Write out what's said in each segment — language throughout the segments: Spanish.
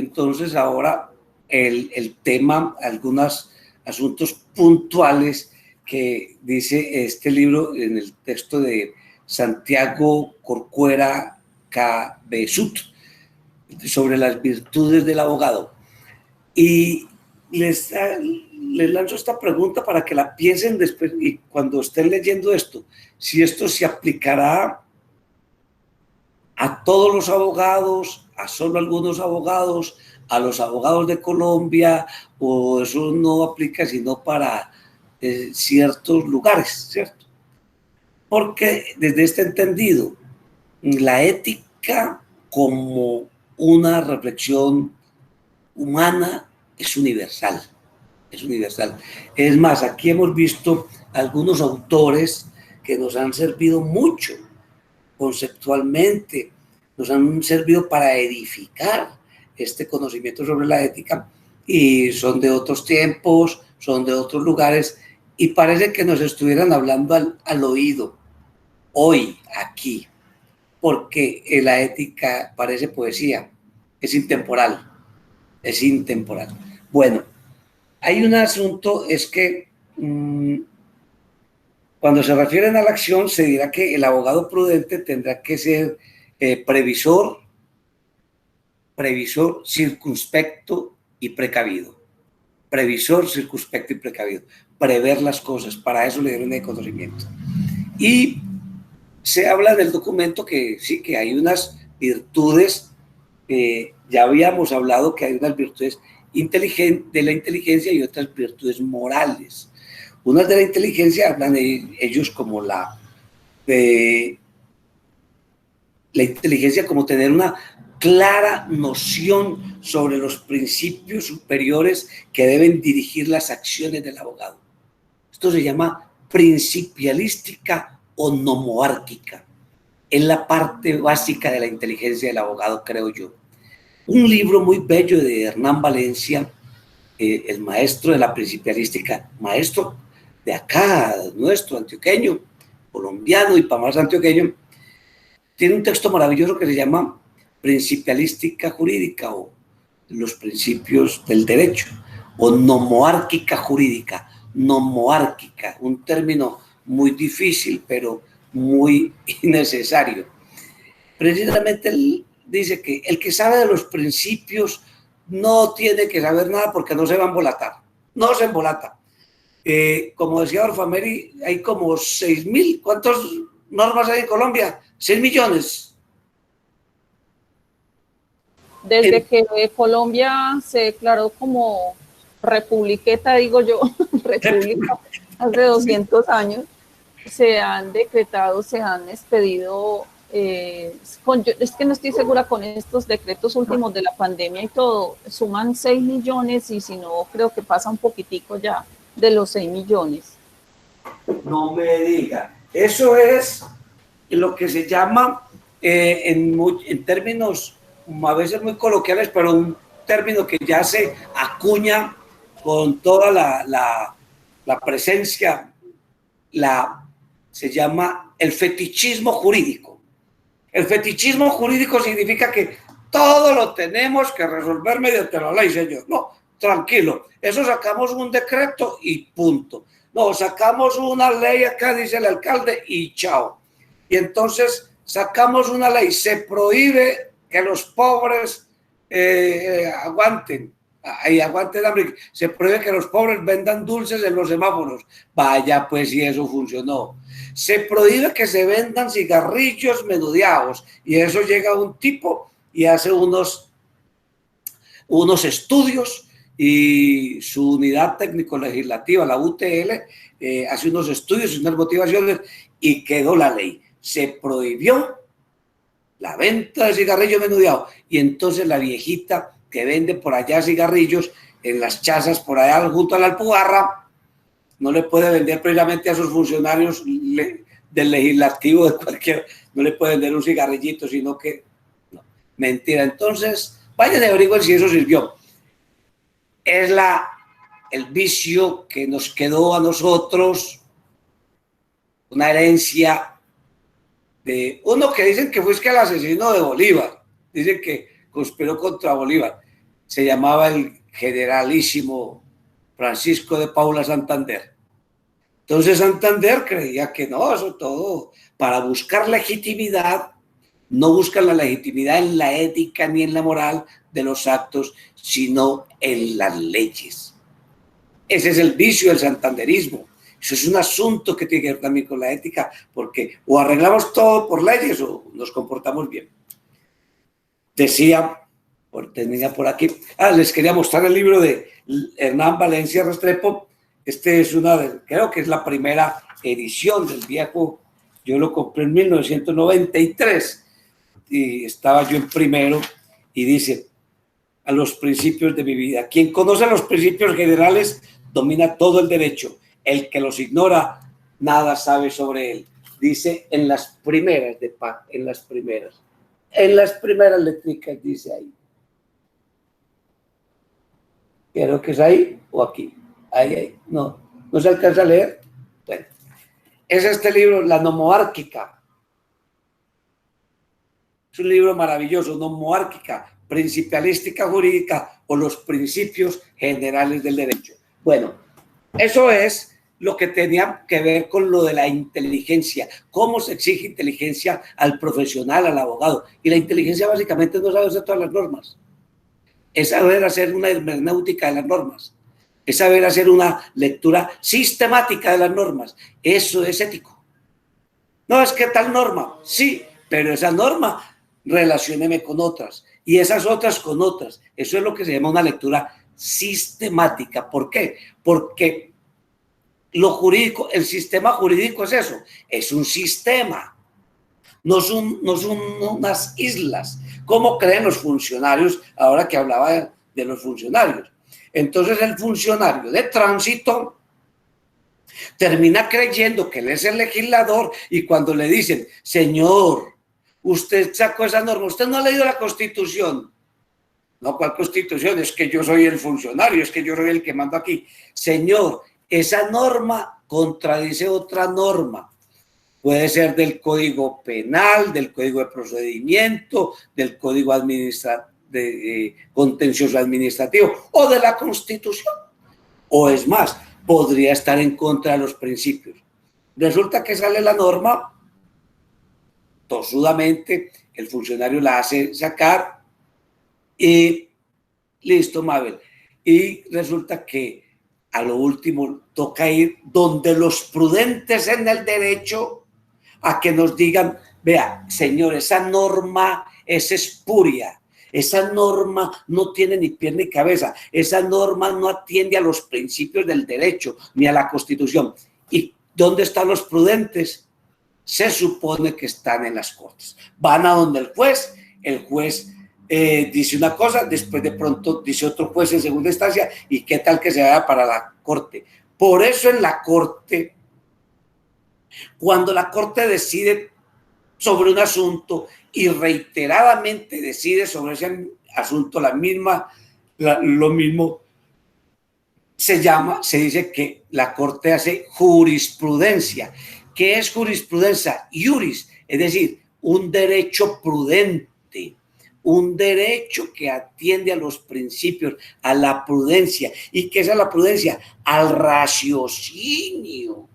entonces ahora el tema, algunos asuntos puntuales que dice este libro en el texto de Santiago Corcuera Cabezut sobre las virtudes del abogado. Y les lanzo esta pregunta para que la piensen después y cuando estén leyendo esto, si esto se aplicará a todos los abogados, a solo algunos abogados, a los abogados de Colombia, o eso no aplica sino para ciertos lugares, ¿cierto? Porque desde este entendido, la ética como una reflexión humana es universal, es universal. Es más, aquí hemos visto algunos autores que nos han servido mucho conceptualmente, nos han servido para edificar este conocimiento sobre la ética y son de otros tiempos, son de otros lugares y parece que nos estuvieran hablando al oído, hoy, aquí, porque la ética parece poesía, es intemporal. Es intemporal. Bueno, hay un asunto, es que cuando se refieren a la acción, se dirá que el abogado prudente tendrá que ser previsor, circunspecto y precavido. Previsor, circunspecto y precavido. Prever las cosas, para eso le dieron el conocimiento. Y se habla del documento que sí, que hay unas virtudes, ya habíamos hablado que hay unas virtudes de la inteligencia y otras virtudes morales. Unas de la inteligencia hablan de ellos como la inteligencia como tener una clara noción sobre los principios superiores que deben dirigir las acciones del abogado. Esto se llama principialística o nomoárquica. Es la parte básica de la inteligencia del abogado, creo yo. Un libro muy bello de Hernán Valencia, el maestro de la principialística, maestro de acá, nuestro, antioqueño, colombiano y para más antioqueño, tiene un texto maravilloso que se llama Principialística Jurídica o los principios del derecho, o nomoárquica jurídica, nomoárquica, un término muy difícil, pero muy necesario. Precisamente él dice que el que sabe de los principios no tiene que saber nada porque no se va a embolatar, no se embolata. Como decía Orfameri, hay como 6.000, ¿cuántas normas hay en Colombia? 6 millones. Desde que Colombia se declaró como republiqueta, digo yo, república, hace 200 años, se han decretado, se han expedido, es que no estoy segura con estos decretos últimos de la pandemia y todo, suman 6 millones y si no, creo que pasa un poquitico ya de los 6 millones. No me diga, eso es lo que se llama, en términos a veces muy coloquiales, pero un término que ya se acuña con toda la presencia, se llama el fetichismo jurídico. El fetichismo jurídico significa que todo lo tenemos que resolver mediante la ley, señor. No, tranquilo, eso sacamos un decreto y punto. No, sacamos una ley acá, dice el alcalde, y chao. Y entonces sacamos una ley, se prohíbe que los pobres aguanten hambre, se prohíbe que los pobres vendan dulces en los semáforos. Vaya, pues si eso funcionó. Se prohíbe que se vendan cigarrillos menudeados y eso llega un tipo y hace unos estudios y su unidad técnico-legislativa, la UTL, hace unos estudios y unas motivaciones y quedó la ley. Se prohibió la venta de cigarrillos menudeados y entonces la viejita que vende por allá cigarrillos en las chazas por allá junto a la Alpujarra no le puede vender precisamente a sus funcionarios del legislativo de cualquier, no le puede vender un cigarrillito, sino que no, mentira. Entonces vayan y averigüen si eso sirvió. Es el vicio que nos quedó a nosotros, una herencia de uno que dicen que fue el asesino de Bolívar, dicen que conspiró contra Bolívar. se llamaba el generalísimo Francisco de Paula Santander. Entonces Santander creía que no, eso todo, para buscar legitimidad, no buscan la legitimidad en la ética ni en la moral de los actos, sino en las leyes. Ese es el vicio del santanderismo. Eso es un asunto que tiene que ver también con la ética, porque o arreglamos todo por leyes o nos comportamos bien. Decía, tenía por aquí, les quería mostrar el libro de Hernán Valencia Restrepo. Este es creo que es la primera edición del viejo. Yo lo compré en 1993 y estaba yo en primero y dice, a los principios de mi vida. Quien conoce los principios generales domina todo el derecho. El que los ignora, nada sabe sobre él. Dice en las primeras de Pac, en las primeras letricas dice ahí. Creo que es ahí o aquí. Ahí. No se alcanza a leer. Bueno, es este libro, La Nomoárquica. Es un libro maravilloso, Nomoárquica, Principialística Jurídica o los Principios Generales del Derecho. Bueno, eso es lo que tenía que ver con lo de la inteligencia, cómo se exige inteligencia al profesional, al abogado. Y la inteligencia básicamente no sabe hacer todas las normas, es saber hacer una hermenéutica de las normas, es saber hacer una lectura sistemática de las normas. Eso es ético. No es que tal norma, sí, pero esa norma relacióneme con otras y esas otras con otras. Eso es lo que se llama una lectura sistemática. ¿Por qué? Porque lo jurídico, el sistema jurídico es eso, es un sistema, no son unas islas, como creen los funcionarios, ahora que hablaba de los funcionarios. Entonces el funcionario de tránsito termina creyendo que él es el legislador y cuando le dicen, señor, usted sacó esa norma, usted no ha leído la Constitución. No, ¿cuál Constitución? Es que yo soy el funcionario, es que yo soy el que mando aquí. Señor, esa norma contradice otra norma. Puede ser del Código Penal, del Código de Procedimiento, del Código Contencioso Administrativo o de la Constitución. O es más, podría estar en contra de los principios. Resulta que sale la norma, tosudamente, el funcionario la hace sacar y listo, Mabel. Y resulta que a lo último toca ir donde los prudentes en el derecho a que nos digan, vea, señor, esa norma es espuria, esa norma no tiene ni pie ni cabeza, esa norma no atiende a los principios del derecho ni a la Constitución. ¿Y dónde están los prudentes? Se supone que están en las cortes. Van a donde el juez dice una cosa, después de pronto dice otro juez en segunda instancia, y qué tal que se vaya para la corte. Por eso en la corte, cuando la corte decide sobre un asunto y reiteradamente decide sobre ese asunto lo mismo, se dice que la corte hace jurisprudencia. ¿Qué es jurisprudencia? Iuris, es decir, un derecho prudente, un derecho que atiende a los principios, a la prudencia. ¿Y qué es la prudencia? Al raciocinio.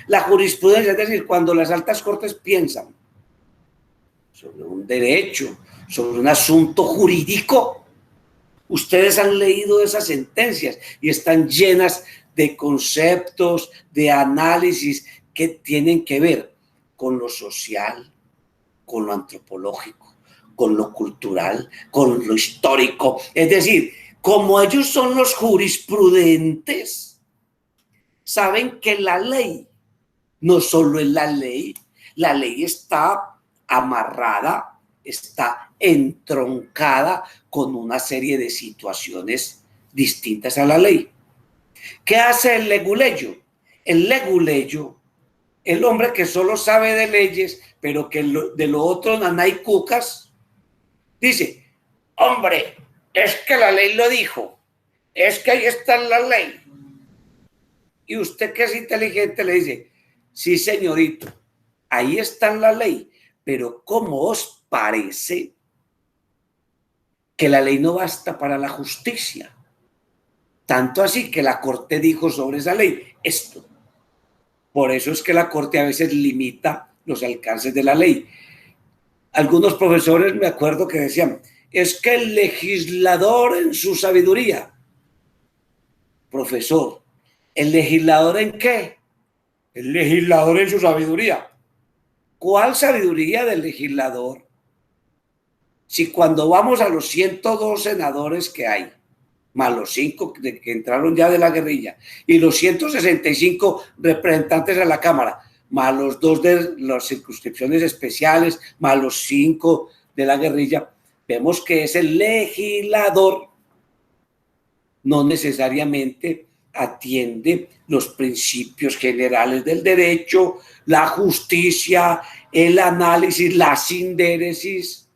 La jurisprudencia, es decir, cuando las altas cortes piensan sobre un derecho, sobre un asunto jurídico, ustedes han leído esas sentencias y están llenas de conceptos, de análisis que tienen que ver con lo social, con lo antropológico, con lo cultural, con lo histórico. Es decir, como ellos son los jurisprudentes, saben que la ley no solo es la ley está amarrada, está entroncada con una serie de situaciones distintas a la ley. ¿Qué hace el leguleyo? El leguleyo, el hombre que solo sabe de leyes, pero que de lo otro nanay cucas, dice, hombre, es que la ley lo dijo, es que ahí está la ley. Y usted que es inteligente le dice, sí, señorito, ahí está la ley, pero ¿cómo os parece que la ley no basta para la justicia. Tanto así que la Corte dijo sobre esa ley esto. Por eso es que la Corte a veces limita los alcances de la ley. Algunos profesores me acuerdo que decían, es que el legislador en su sabiduría. Profesor, ¿el legislador en qué? El legislador en su sabiduría. ¿Cuál sabiduría del legislador? Si cuando vamos a los 102 senadores que hay, más los 5 que entraron ya de la guerrilla, y los 165 representantes a la Cámara, más los 2 de las circunscripciones especiales, más los 5 de la guerrilla, vemos que ese legislador no necesariamente atiende los principios generales del derecho, la justicia, el análisis, la sindéresis,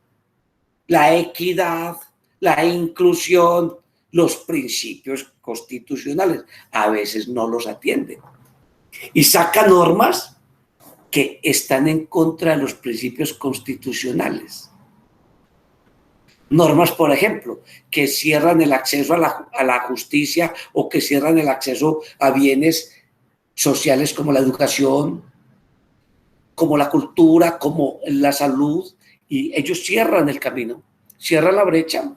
la equidad, la inclusión, los principios constitucionales. A veces no los atiende. Y saca normas que están en contra de los principios constitucionales. Normas, por ejemplo, que cierran el acceso a la justicia o que cierran el acceso a bienes sociales como la educación, como la cultura, como la salud, y ellos cierran el camino, cierran la brecha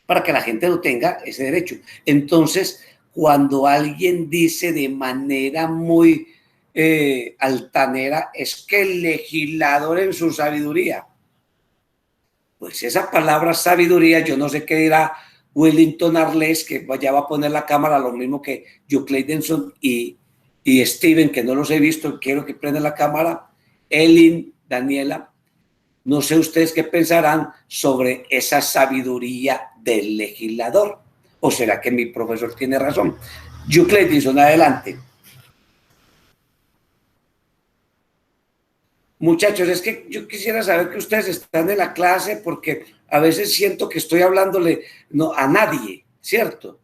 para que la gente no tenga ese derecho. Entonces, cuando alguien dice de manera muy altanera, es que el legislador en su sabiduría, pues esa palabra sabiduría, yo no sé qué dirá Wellington Arles, que ya va a poner la cámara, lo mismo que Yuclay Denson y Steven, que no los he visto, quiero que prenda la cámara, Elin, Daniela, no sé ustedes qué pensarán sobre esa sabiduría del legislador, o será que mi profesor tiene razón. Yuclay Denson, adelante. Muchachos, es que yo quisiera saber que ustedes están en la clase porque a veces siento que estoy hablándole a nadie, ¿cierto?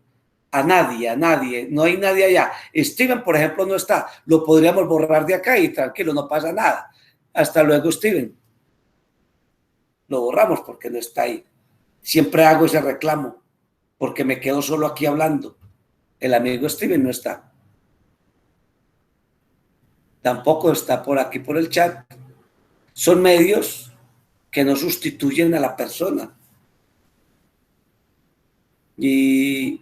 A nadie, no hay nadie allá. Steven, por ejemplo, no está, lo podríamos borrar de acá y tranquilo, no pasa nada. Hasta luego, Steven. Lo borramos porque no está ahí. Siempre hago ese reclamo porque me quedo solo aquí hablando. El amigo Steven no está. Tampoco está por aquí por el chat. Son medios que no sustituyen a la persona. Y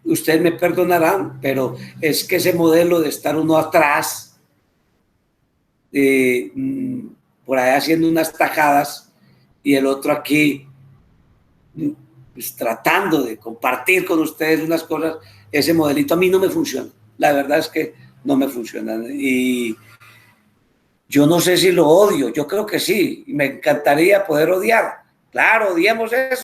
ustedes me perdonarán, pero es que ese modelo de estar uno atrás, por ahí haciendo unas tajadas, y el otro aquí, pues, tratando de compartir con ustedes unas cosas, ese modelito a mí no me funciona. La verdad es que no me funciona. Y yo no sé si lo odio, yo creo que sí, me encantaría poder odiar. Claro, odiemos eso.